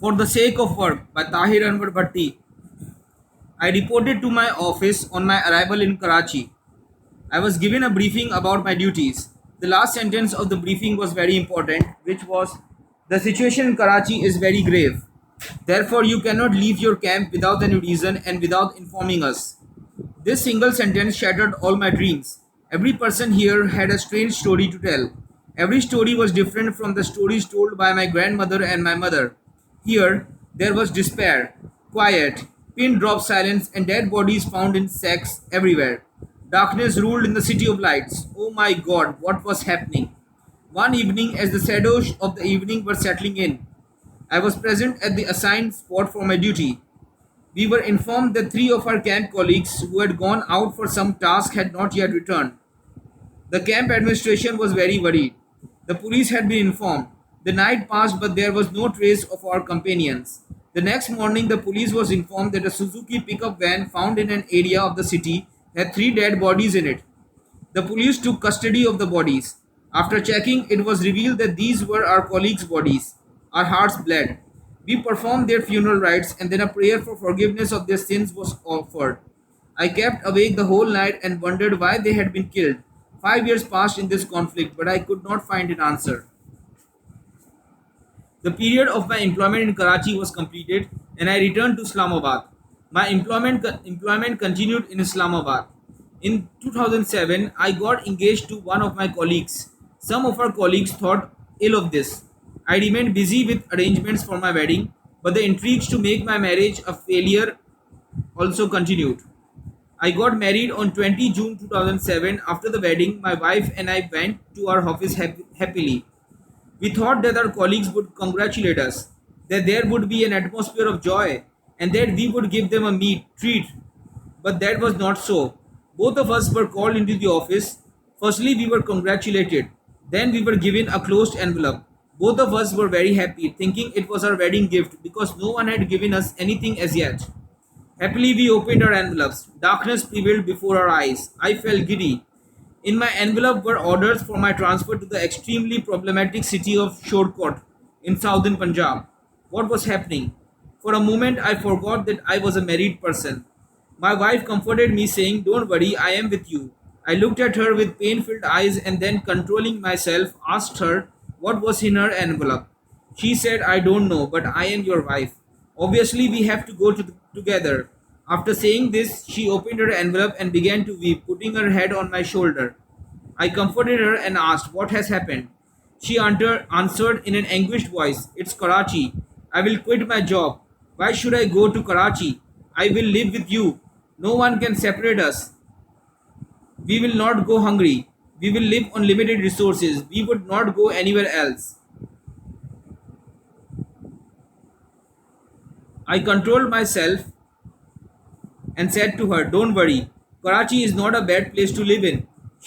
For the Sake of Work by Tahir Anwar Bhatti. I reported to my office on my arrival in Karachi. I was given a briefing about my duties. The last sentence of the briefing was very important, which was, "The situation in Karachi is very grave. Therefore, you cannot leave your camp without any reason and without informing us." This single sentence shattered all my dreams. Every person here had a strange story to tell. Every story was different from the stories told by my grandmother and my mother. Here, there was despair, quiet, pin drop silence, and dead bodies found in sacks everywhere. Darkness ruled in the city of lights. Oh my God, what was happening? One evening, as the shadows of the evening were settling in, I was present at the assigned spot for my duty. We were informed that three of our camp colleagues who had gone out for some task had not yet returned. The camp administration was very worried. The police had been informed. The night passed, but there was no trace of our companions. The next morning, the police was informed that a Suzuki pickup van found in an area of the city had three dead bodies in it. The police took custody of the bodies. After checking, it was revealed that these were our colleagues' bodies. Our hearts bled. We performed their funeral rites, and then a prayer for forgiveness of their sins was offered. I kept awake the whole night and wondered why they had been killed. 5 years passed in this conflict, but I could not find an answer. The period of my employment in Karachi was completed, and I returned to Islamabad. My employment continued in Islamabad. In 2007, I got engaged to one of my colleagues. Some of our colleagues thought ill of this. I remained busy with arrangements for my wedding, but the intrigues to make my marriage a failure also continued. I got married on 20 June 2007. After the wedding, my wife and I went to our office happily. We thought that our colleagues would congratulate us, that there would be an atmosphere of joy, and that we would give them a treat. But that was not so. Both of us were called into the office. Firstly, we were congratulated. Then we were given a closed envelope. Both of us were very happy, thinking it was our wedding gift because no one had given us anything as yet. Happily, we opened our envelopes. Darkness prevailed before our eyes. I felt giddy. In my envelope were orders for my transfer to the extremely problematic city of Shortcut in southern Punjab. What was happening? For a moment, I forgot that I was a married person. My wife comforted me, saying, "Don't worry, I am with you." I looked at her with pain-filled eyes and then, controlling myself, asked her what was in her envelope. She said, "I don't know, but I am your wife. Obviously, we have to go together." After saying this, she opened her envelope and began to weep, putting her head on my shoulder. I comforted her and asked, "What has happened?" She answered in an anguished voice, "It's Karachi. I will quit my job. Why should I go to Karachi? I will live with you. No one can separate us. We will not go hungry. We will live on limited resources. We would not go anywhere else." I controlled myself and said to her, "Don't worry. Karachi is not a bad place to live in."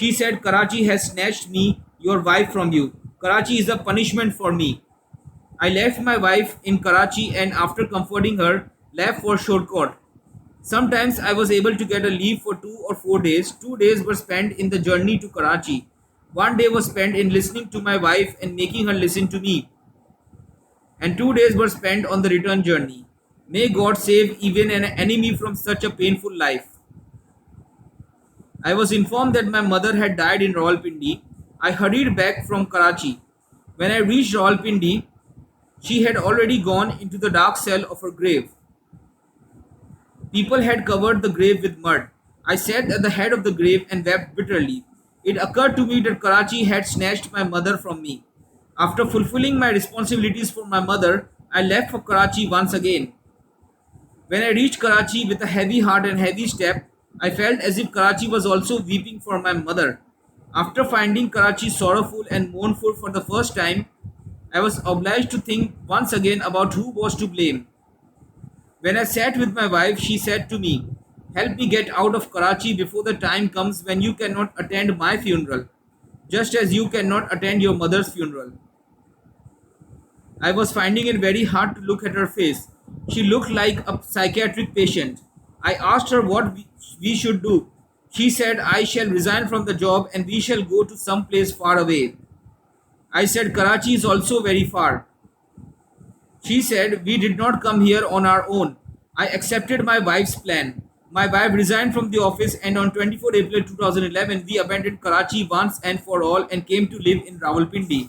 She said, "Karachi has snatched me, your wife, from you. Karachi is a punishment for me." I left my wife in Karachi and, after comforting her, left for Shortcut. Sometimes I was able to get a leave for 2 or 4 days. 2 days were spent in the journey to Karachi. One day was spent in listening to my wife and making her listen to me. And 2 days were spent on the return journey. May God save even an enemy from such a painful life. I was informed that my mother had died in Rawalpindi. I hurried back from Karachi. When I reached Rawalpindi, she had already gone into the dark cell of her grave. People had covered the grave with mud. I sat at the head of the grave and wept bitterly. It occurred to me that Karachi had snatched my mother from me. After fulfilling my responsibilities for my mother, I left for Karachi once again. When I reached Karachi with a heavy heart and heavy step, I felt as if Karachi was also weeping for my mother. After finding Karachi sorrowful and mournful for the first time, I was obliged to think once again about who was to blame. When I sat with my wife, she said to me, "Help me get out of Karachi before the time comes when you cannot attend my funeral, just as you cannot attend your mother's funeral." I was finding it very hard to look at her face. She looked like a psychiatric patient. I asked her what we should do. She said, "I shall resign from the job and we shall go to some place far away." I said, "Karachi is also very far." She said, "We did not come here on our own. I accepted my wife's plan. My wife resigned from the office, and on 24 April 2011, we abandoned Karachi once and for all and came to live in Rawalpindi.